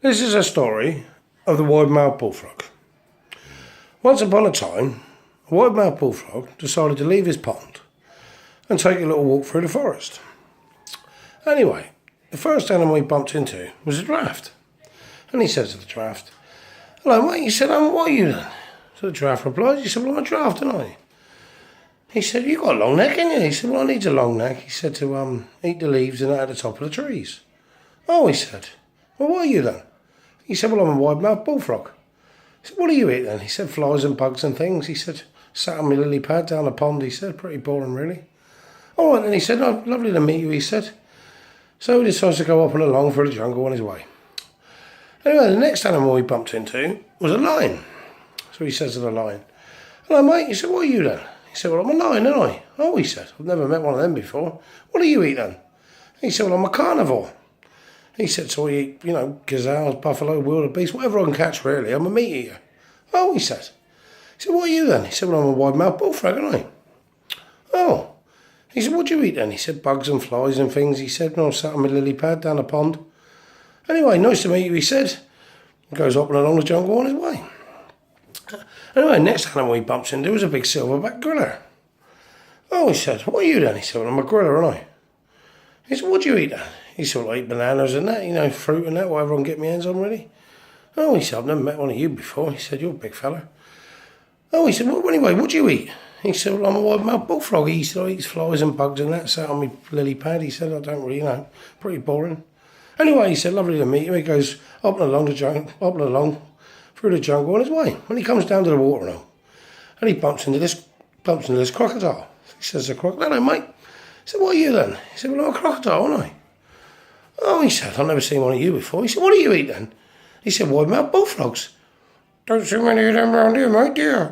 This is a story of the wide-mouthed bullfrog. Once upon a time, a wide-mouthed bullfrog decided to leave his pond and take a little walk through the forest. Anyway, the first animal he bumped into was a giraffe. And he said to the giraffe, "Hello, mate." He said, "What are you then?" So the giraffe replied, he said, "Well, I'm a giraffe, don't I?" He said, "You got a long neck, ain't you?" He said, "Well, I need a long neck." He said, "To eat the leaves and that at the top of the trees." "Oh," he said, "Well, what are you then?" He said, "Well, I'm a wide-mouthed bullfrog." He said, "What do you eat then?" He said, "Flies and bugs and things." He said, "Sat on my lily pad down the pond." He said, "Pretty boring, really." "All right then," he said, "Oh, lovely to meet you," he said. So he decides to go up and along through the jungle on his way. Anyway, the next animal he bumped into was a lion. So he says to the lion, "Hello, mate." He said, "What are you then?" He said, "Well, I'm a lion, aren't I?" "Oh," he said, "I've never met one of them before. What do you eat then?" He said, "Well, I'm a carnivore." He said, "So I eat, gazelles, buffalo, wildebeest, whatever I can catch, really. I'm a meat eater." "Oh," he said. He said, "What are you then?" He said, "Well, I'm a wide-mouthed bullfrog, aren't I?" "Oh." He said, "What do you eat then?" He said, "Bugs and flies and things." He said, "No, I sat on my lily pad down the pond." "Anyway, nice to meet you," he said. He goes up and along the jungle on his way. Anyway, next animal he bumps into was a big silverback gorilla. "Oh," he said, "What are you then?" He said, "Well, I'm a gorilla, aren't I?" He said, "What do you eat then?" He said, "Well, I eat bananas and that, fruit and that, whatever I can get my hands on, really." "Oh," he said, "I've never met one of you before." He said, "You're a big fella." "Oh," he said, "Well, anyway, what do you eat?" He said, "Well, I'm a wide-mouthed bullfrog." He said, "I eat flies and bugs and that, sat on my lily pad." He said, "I don't really, pretty boring." Anyway, he said, "Lovely to meet you." He goes up and along through the jungle on his way. When he comes down to the water now, and he bumps into this crocodile. He says to the crocodile, "Hello, mate." He said, "What are you then?" He said, "Well, I'm a crocodile, aren't I?" "Oh," he said, "I've never seen one of you before." He said, "What do you eat then?" He said, "Wide-mouthed bullfrogs." "Don't see many of them around here, mate, do you?"